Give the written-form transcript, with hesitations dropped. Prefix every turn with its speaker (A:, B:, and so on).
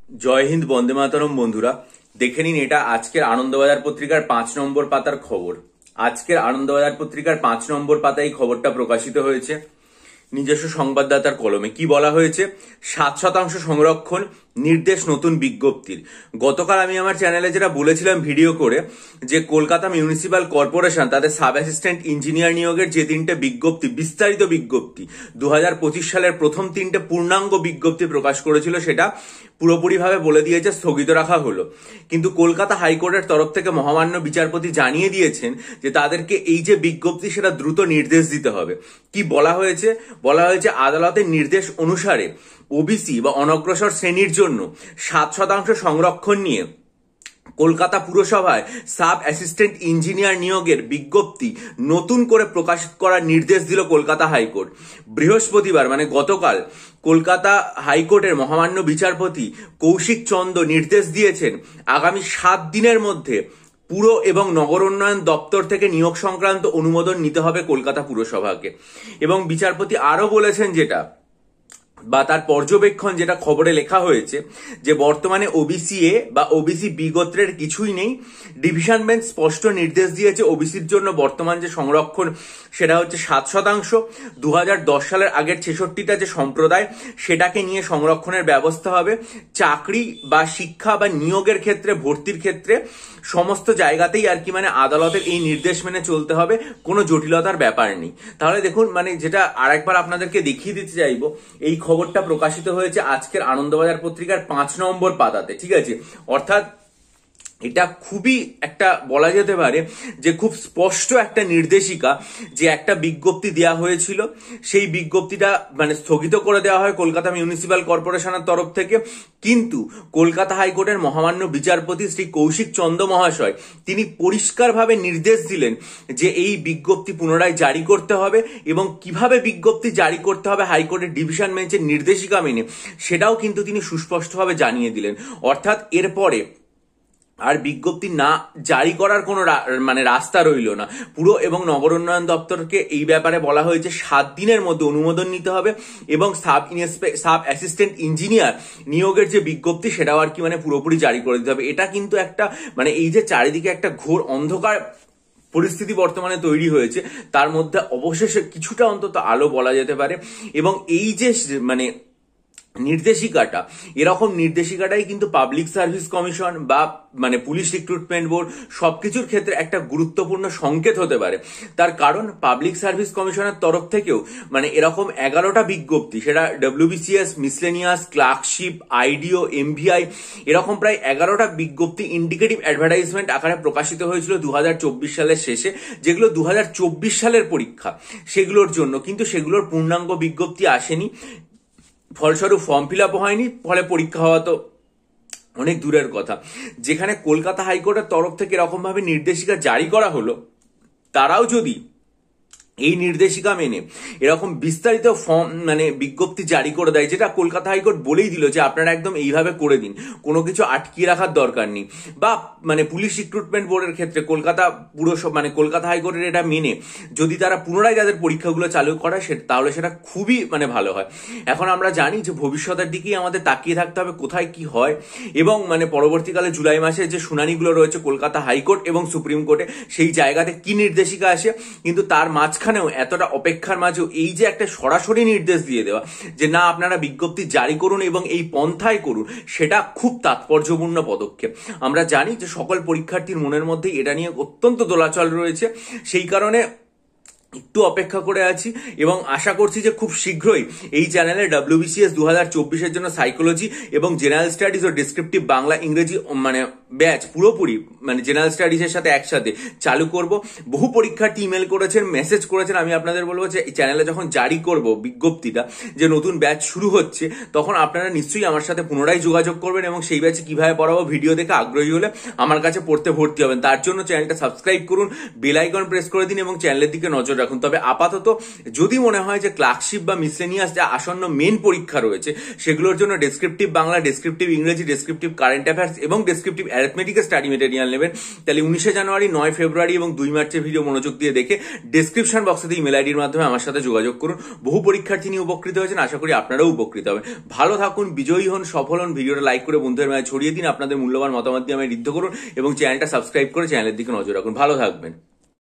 A: জয় হিন্দ, বন্দে মাতরম। বন্ধুরা দেখে নিন, এটা আজকের আনন্দবাজার পত্রিকার 5 নম্বর পাতার খবর। আজকের আনন্দবাজার পত্রিকার 5 নম্বর পাতায় এই খবরটা প্রকাশিত হয়েছে নিজস্ব সংবাদদাতার কলমে। কি বলা হয়েছে? 7% সংরক্ষণ নির্দেশ নতুন বিজ্ঞপ্তির। গতকাল আমি আমার চ্যানেলে যেটা বলেছিলাম ভিডিও করে, যে কলকাতা মিউনিসিপ্যাল কর্পোরেশন তাদের সাব অ্যাসিস্ট্যান্ট ইঞ্জিনিয়ার নিয়োগের যে 3টে বিজ্ঞপ্তি, বিস্তারিত বিজ্ঞপ্তি 2025 সালের প্রথম 3টে পূর্ণাঙ্গ বিজ্ঞপ্তি প্রকাশ করেছিল, সেটা পুরোপুরিভাবে বলে দিয়েছে স্থগিত রাখা হলো। কিন্তু কলকাতা হাইকোর্টের তরফ থেকে মহামান্য বিচারপতি জানিয়ে দিয়েছেন যে তাদেরকে এই যে বিজ্ঞপ্তি সেটা দ্রুত নির্দেশ দিতে হবে। কি বলা হয়েছে? বলা হয়েছে আদালতের নির্দেশ অনুসারে ওবিসি বা অনগ্রসর শ্রেণীর জন্য 7% সংরক্ষণ নিয়ে কলকাতা পুরসভায় সাব অ্যাসিস্ট্যান্ট ইঞ্জিনিয়ার নিয়োগের বিজ্ঞপ্তি নতুন করে প্রকাশিত করার নির্দেশ দিল কলকাতা হাইকোর্ট। বৃহস্পতিবার মানে গতকাল কলকাতা হাইকোর্টের মহামান্য বিচারপতি কৌশিক চন্দ্র নির্দেশ দিয়েছেন আগামী 7 দিনের মধ্যে পুর এবং নগর উন্নয়ন দপ্তর থেকে নিয়োগ সংক্রান্ত অনুমোদন নিতে হবে কলকাতা পুরসভাকে। এবং বিচারপতি আরো বলেছেন যেটা, বা তার পর্যবেক্ষণ যেটা খবরে লেখা হয়েছে, যে বর্তমানে ওবিসি এ বা ওবিসি বি গোত্রের কিছুই নেই। ডিভিশন বেঞ্চ স্পষ্ট নির্দেশ দিয়েছে ওবিসির জন্য বর্তমান যে সংরক্ষণ সেটা হচ্ছে 7%। 2010 সালের আগের 66টা যে সম্প্রদায় সেটাকে নিয়ে সংরক্ষণের ব্যবস্থা হবে। চাকরি বা শিক্ষা বা নিয়োগের ক্ষেত্রে, ভর্তির ক্ষেত্রে সমস্ত জায়গাতেই আর কি মানে আদালতের এই নির্দেশ মেনে চলতে হবে, কোনো জটিলতার ব্যাপার নেই। তাহলে দেখুন, মানে যেটা আরেকবার আপনাদেরকে দেখিয়ে দিতে চাইবো, এই খবরটা প্রকাশিত হয়েছে আজকের আনন্দবাজার পত্রিকার 5 নম্বর পাতাতে, ঠিক আছে? অর্থাৎ এটা খুবই একটা বলা যেতে পারে যে খুব স্পষ্ট একটা নির্দেশিকা, যে একটা বিজ্ঞপ্তি দেওয়া হয়েছিল সেই বিজ্ঞপ্তিটা মানে স্থগিত করে দেওয়া হয় কলকাতা মিউনিসিপ্যাল কর্পোরেশনের তরফ থেকে। কিন্তু কলকাতা হাইকোর্টের মহামান্য বিচারপতি শ্রী কৌশিক চন্দ্র মহাশয় তিনি পরিষ্কারভাবে নির্দেশ দিলেন যে এই বিজ্ঞপ্তি পুনরায় জারি করতে হবে, এবং কিভাবে বিজ্ঞপ্তি জারি করতে হবে হাইকোর্টের ডিভিশন বেঞ্চের নির্দেশিকা মেনে, সেটাও কিন্তু তিনি সুস্পষ্টভাবে জানিয়ে দিলেন। অর্থাৎ এরপরে আর বিজ্ঞপ্তি না জারি করার কোনো মানে রাস্তা রইল না। পুর এবং নগর উন্নয়ন দপ্তরকে এই ব্যাপারে বলা হয়েছে 7 দিনের মধ্যে অনুমোদন নিতে হবে, এবং সাব অ্যাসিস্ট্যান্ট ইঞ্জিনিয়ার নিয়োগের যে বিজ্ঞপ্তি সেটাও আর কি মানে পুরোপুরি জারি করে দিতে হবে। এটা কিন্তু একটা মানে এই যে চারিদিকে একটা ঘোর অন্ধকার পরিস্থিতি বর্তমানে তৈরি হয়েছে, তার মধ্যে অবশেষে কিছুটা অন্তত আলো বলা যেতে পারে। এবং এই যে মানে নির্দেশিকাটা, এরকম নির্দেশিকাটাই কিন্তু পাবলিক সার্ভিস কমিশন বা মানে পুলিশ রিক্রুটমেন্ট বোর্ড সবকিছুর ক্ষেত্রে একটা গুরুত্বপূর্ণ সংকেত হতে পারে। তার কারণ পাবলিক সার্ভিস কমিশনের তরফ থেকেও মানে এরকম 11টা বিজ্ঞপ্তি, সেটা ডব্লিউবিসিএস, মিসলেনিয়াস, ক্লার্কশিপ, আইডিও, এমভিআই, এরকম প্রায় 11টা বিজ্ঞপ্তি ইন্ডিকেটিভ অ্যাডভার্টাইজমেন্ট আকারে প্রকাশিত হয়েছিল 2024 সালের শেষে, যেগুলো 2024 সালের পরীক্ষা সেগুলোর জন্য, কিন্তু সেগুলোর পূর্ণাঙ্গ বিজ্ঞপ্তি আসেনি। ফলস্বরূপ ফর্ম ফিল আপ হয়নি, ফলে পরীক্ষা হওয়া তো অনেক দূরের কথা। যেখানে কলকাতা হাইকোর্টের তরফ থেকে এরকম ভাবে নির্দেশিকা জারি করা হলো, তারাও যদি এই নির্দেশিকা মেনে এরকম বিস্তারিত ফর্ম মানে বিজ্ঞপ্তি জারি করে দেয়, যেটা কলকাতা হাইকোর্ট বলেই দিল যে আপনারা একদম এইভাবে করে দিন, কোনো কিছু আটকিয়ে রাখার দরকার নেই। বা মানে পুলিশ রিক্রুটমেন্ট বোর্ডের ক্ষেত্রে কলকাতা মানে কলকাতা হাইকোর্টের এটা মেনে যদি তারা পুনরায় তাদের পরীক্ষাগুলো চালু করে, তাহলে সেটা খুবই মানে ভালো হয়। এখন আমরা জানি যে ভবিষ্যতের দিকেই আমাদের তাকিয়ে থাকতে হবে কোথায় কি হয়, এবং মানে পরবর্তীকালে জুলাই মাসে যে শুনানিগুলো রয়েছে কলকাতা হাইকোর্ট এবং সুপ্রিম কোর্টে, সেই জায়গাতে কি নির্দেশিকা আসে। কিন্তু তার মাঝখানেও এতটা অপেক্ষার মাঝেও এই যে একটা সরাসরি নির্দেশ দিয়ে দেওয়া যে না আপনারা বিজ্ঞপ্তি জারি করুন এবং এই পন্থায় করুন, সেটা খুব তাৎপর্যপূর্ণ পদক্ষেপ। আমরা জানি যে সকল পরীক্ষার্থীর মনের মধ্যেই এটা নিয়ে অত্যন্ত দোলাচল রয়েছে, সেই কারণে একটু অপেক্ষা করে আছি, এবং আশা করছি যে খুব শীঘ্রই এই চ্যানেলে ডব্লিউবিসিএস 2024-এর জন্য সাইকোলজি এবং জেনারেল স্টাডিজ ও ডেসক্রিপটিভ বাংলা ইংরেজি মানে ব্যাচ পুরোপুরি মানে জেনারেল স্টাডিজের সাথে একসাথে চালু করব। বহু পরীক্ষার্থী ইমেল করেছেন, মেসেজ করেছেন। আমি আপনাদের বলবো যে এই চ্যানেলে যখন জারি করব বিজ্ঞপ্তিটা, যে নতুন ব্যাচ শুরু হচ্ছে, তখন আপনারা নিশ্চয়ই আমার সাথে পুনরায় যোগাযোগ করবেন, এবং সেই ব্যাচে কিভাবে পড়াবো ভিডিও দেখে আগ্রহী হলে আমার কাছে পড়তে ভর্তি হবেন। তার জন্য চ্যানেলটা সাবস্ক্রাইব করুন, বেল আইকন প্রেস করে দিন এবং চ্যানেলের দিকে নজর নজর রাখুন। তবে আপাতত যদি মনে হয় যে ক্লার্কশিপ বা মিসলেনিয়াস যা আসন্ন মেন পরীক্ষা রয়েছে সেগুলোর জন্য ডেসক্রিপটিভ বাংলা, ডেসক্রিপটিভ ইংরেজি, ডেসক্রিপটিভ কারেন্ট অ্যাফেয়ার্স এবং ডেসক্রিপটিভ অ্যারিথমেটিকের স্টাডি মেটেরিয়াল নেবেন, তাহলে 19 জানুয়ারি, 9 ফেব্রুয়ারি এবং 2 মার্চের ভিডিও মনোযোগ দিয়ে দেখে ডেসক্রিপশন বক্সে ইমেল আইডির মাধ্যমে আমার সাথে যোগাযোগ করুন। বহু পরীক্ষার্থী নিয়ে উপকৃত হয়েছেন, আশা করি আপনারাও উপকৃত হবেন। ভালো থাকুন, বিজয়ী হন, সফল হন। ভিডিওটা লাইক করে বন্ধুদের মাঝে ছড়িয়ে দিন, আপনাদের মূল্যবান মতামত দিয়ে আমায় ঋদ্ধ করুন এবং চ্যানেলটা সাবস্ক্রাইব করে চ্যানেলের দিকে নজর রাখুন। ভালো থাকবেন।